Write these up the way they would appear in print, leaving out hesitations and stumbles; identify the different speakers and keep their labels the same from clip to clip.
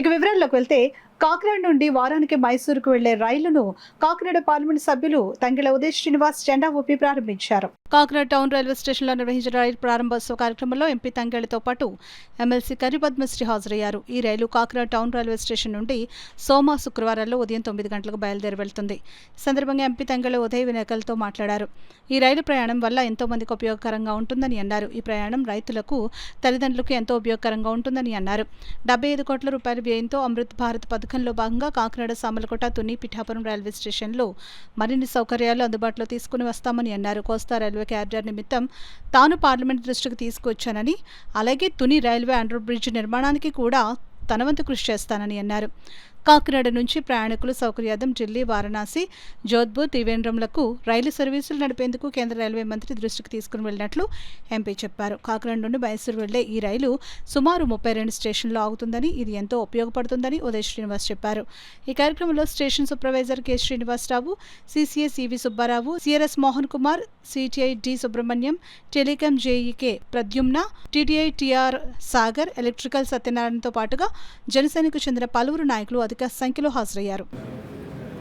Speaker 1: ఇక వివరాల్లోకి వెళ్తే కాకినాడ నుండి వారానికి మైసూరుకు వెళ్లే రైలును కాకినాడ పార్లమెంట్ సభ్యులు తంగెళ్ల ఉదయ్ శ్రీనివాస్ జెండా ఊపి ప్రారంభించారు. కాకినాడ టౌన్ రైల్వే స్టేషన్లో నిర్వహించిన రైలు ప్రారంభోత్సవ కార్యక్రమంలో ఎంపీ తంగెళ్లతో పాటు ఎమ్మెల్సీ కర్రి పద్మశ్రీ హాజరయ్యారు. ఈ రైలు కాకినాడ టౌన్ రైల్వే స్టేషన్ నుండి శుక్రవారాల్లో ఉదయం 9 గంటలకు బయలుదేరి వెళ్తుంది. ఈ సందర్భంగా ఎంపీ తంగెళ్ల ఉదయ్ విలేకరులతో మాట్లాడారు. ఈ రైలు ప్రయాణం వల్ల ఎంతో మందికి ఉపయోగకరంగా ఉంటుందని అన్నారు. ఈ ప్రయాణం రైతులకు, తల్లిదండ్రులకు ఎంతో ఉపయోగకరంగా ఉంటుందని అన్నారు. 75 కోట్ల రూపాయల వ్యయంతో అమృత్ భారత్ పథకంలో భాగంగా కాకినాడ, సామర్లకోట, తుని, పిఠాపురం రైల్వే స్టేషన్లో మరిన్ని సౌకర్యాలు అందుబాటులో తీసుకుని వస్తామని అన్నారు. కోస్తా రైల్వే క్యారిడార్ నిమిత్తం తాను పార్లమెంట్ దృష్టికి తీసుకొచ్చానని, అలాగే తుని రైల్వే అండర్ బ్రిడ్జ్ నిర్మాణానికి కూడా తన వంతు కృషి చేస్తానని అన్నారు. కాకినాడ నుంచి ప్రయాణికులు సౌకర్యార్థం ఢిల్లీ, వారణాసి, జోధ్పూర్, త్రివేంద్రంలకు రైలు సర్వీసులు నడిపేందుకు కేంద్ర రైల్వే మంత్రి దృష్టికి తీసుకుని వెళ్ళినట్లు ఎంపీ చెప్పారు. కాకినాడ నుండి మైసూరు వెళ్లే ఈ రైలు సుమారు 32 స్టేషన్లో ఆగుతుందని, ఇది ఎంతో ఉపయోగపడుతుందని ఉదయ్ శ్రీనివాస్ చెప్పారు. ఈ కార్యక్రమంలో station supervisor K Srinivasa Rao, CCI CV Subba Rao, CRS Mohan Kumar, CTI D Subrahmanyam, telecom JE K Pradyumna, TTI TR Sagar, electrical సత్యనారాయణతో పాటుగా జనసేనకు చెందిన పలువురు నాయకులు అధిక సంఖ్యలో హాజరయ్యారు.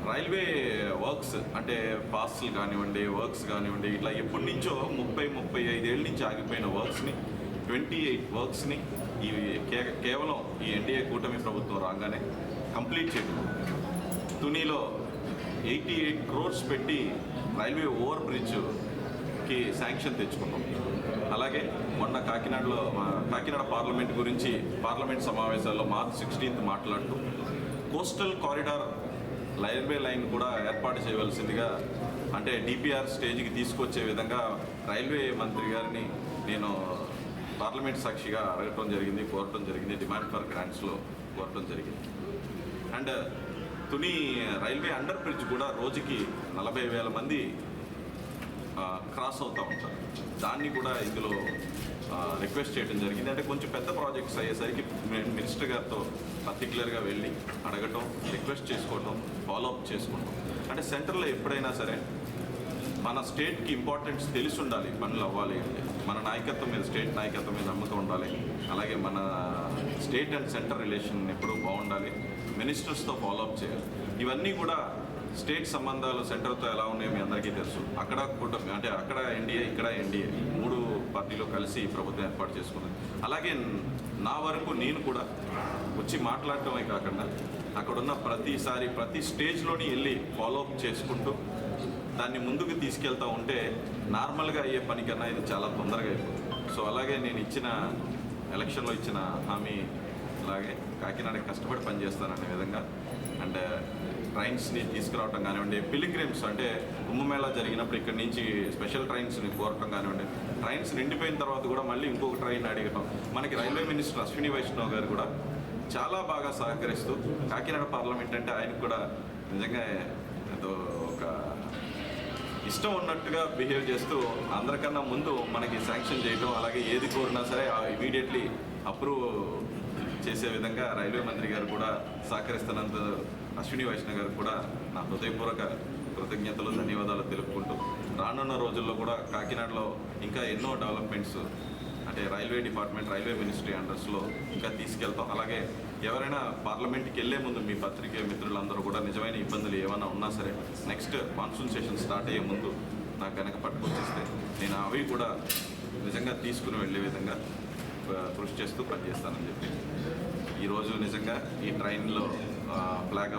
Speaker 2: రైల్వే వర్క్స్ అంటే పాస్లు కానివ్వండి, వర్క్స్ కానివ్వండి, ఇట్లా ఎప్పటి నుంచో 30-35 ఏళ్ళ నుంచి ఆగిపోయిన వర్క్స్ని 28 వర్క్స్ని ఈ కేవలం ఈ ఎన్డీఏ కూటమి ప్రభుత్వం రాగానే కంప్లీట్ చేయడం. తునిలో 88 crores పెట్టి రైల్వే ఓవర్ బ్రిడ్జ్కి శాంక్షన్ తెచ్చుకున్నాం. అలాగే మొన్న కాకినాడ పార్లమెంట్ గురించి పార్లమెంట్ సమావేశాల్లో మార్చ్ 16th మాట్లాడుతూ కోస్టల్ కారిడార్ రైల్వే లైన్ కూడా ఏర్పాటు చేయవలసిందిగా, అంటే డిపిఆర్ స్టేజ్కి తీసుకొచ్చే విధంగా రైల్వే మంత్రి గారిని నేను పార్లమెంట్ సాక్షిగా అడగటం జరిగింది, కోరటం జరిగింది, డిమాండ్ ఫర్ గ్రాంట్స్లో కోరటం జరిగింది. And Tuni railway under bridge కూడా రోజుకి 40,000 మంది క్రాస్ అవుతూ ఉంటారు. దాన్ని కూడా ఇందులో రిక్వెస్ట్ చేయడం జరిగింది. అంటే కొంచెం పెద్ద ప్రాజెక్ట్స్ అయ్యేసరికి మినిస్టర్ గారితో పర్టికులర్గా వెళ్ళి అడగటం, రిక్వెస్ట్ చేసుకోవటం, ఫాలోఅప్ చేసుకోవటం. అంటే సెంటర్లో ఎప్పుడైనా సరే మన స్టేట్కి ఇంపార్టెన్స్ తెలిసి ఉండాలి, పనులు అవ్వాలి అంటే మన నాయకత్వం మీద, స్టేట్ నాయకత్వం మీద నమ్మకం ఉండాలి. అలాగే మన స్టేట్ అండ్ సెంటర్ రిలేషన్ ఎప్పుడూ బాగుండాలి, మినిస్టర్స్తో ఫాలోఅప్ చేయాలి. ఇవన్నీ కూడా స్టేట్ సంబంధాలు సెంటర్తో ఎలా ఉన్నాయో మీ అందరికీ తెలుసు. అక్కడ కూటమి అంటే అక్కడ ఎన్డీఏ, ఇక్కడ ఎన్డీఏ, 3 పార్టీలు కలిసి ప్రభుత్వం ఏర్పాటు చేసుకున్నది. అలాగే నా వరకు నేను కూడా వచ్చి మాట్లాడటమే కాకుండా అక్కడున్న ప్రతి స్టేజ్లోని వెళ్ళి ఫాలోఅప్ చేసుకుంటూ దాన్ని ముందుకు తీసుకెళ్తూ ఉంటే నార్మల్గా అయ్యే పని కన్నా ఇది చాలా తొందరగా అయిపోతుంది. సో అలాగే నేను ఎలక్షన్లో ఇచ్చిన హామీ అలాగే కాకినాడకి కష్టపడి పనిచేస్తాననే విధంగా, అండ్ ట్రైన్స్ని తీసుకురావటం కానివ్వండి, పిలిగ్రిమ్స్ అంటే కుంభమేళా జరిగినప్పుడు ఇక్కడి నుంచి స్పెషల్ ట్రైన్స్ని కోరటం కానివ్వండి, ట్రైన్స్ నిండిపోయిన తర్వాత కూడా మళ్ళీ ఇంకొక ట్రైన్ అడిగటం. మనకి రైల్వే మినిస్టర్ అశ్విని వైష్ణవ్ గారు కూడా చాలా బాగా సహకరిస్తూ కాకినాడ పార్లమెంట్ అంటే ఆయనకు కూడా నిజంగా ఏదో ఒక ఇష్టం ఉన్నట్టుగా బిహేవ్ చేస్తూ అందరికన్నా ముందు మనకి శాంక్షన్ చేయటం, అలాగే ఏది కోరినా సరే ఇమీడియట్లీ అప్రూవ్ చేసే విధంగా రైల్వే మంత్రి గారు కూడా సహకరిస్తున్నంత అశ్విని వైష్ణవ్ గారు కూడా నా హృదయపూర్వక కృతజ్ఞతలు, ధన్యవాదాలు తెలుపుకుంటూ రానున్న రోజుల్లో కూడా కాకినాడలో ఇంకా ఎన్నో డెవలప్మెంట్స్ అంటే రైల్వే డిపార్ట్మెంట్, రైల్వే మినిస్ట్రీ అండర్స్లో ఇంకా తీసుకెళ్తాం. అలాగే ఎవరైనా పార్లమెంట్కి వెళ్ళే ముందు మీ పత్రికే మిత్రులందరూ కూడా నిజమైన ఇబ్బందులు ఏమైనా ఉన్నా సరే నెక్స్ట్ మాన్సూన్ సెషన్ స్టార్ట్ అయ్యే ముందు నాకు కనుక పట్టుకొచ్చేస్తే నేను అవి కూడా నిజంగా తీసుకుని వెళ్ళే విధంగా కృషి చేస్తూ పనిచేస్తానని చెప్పి ఈరోజు నిజంగా ఈ ట్రైన్లో ఫ్లాగ్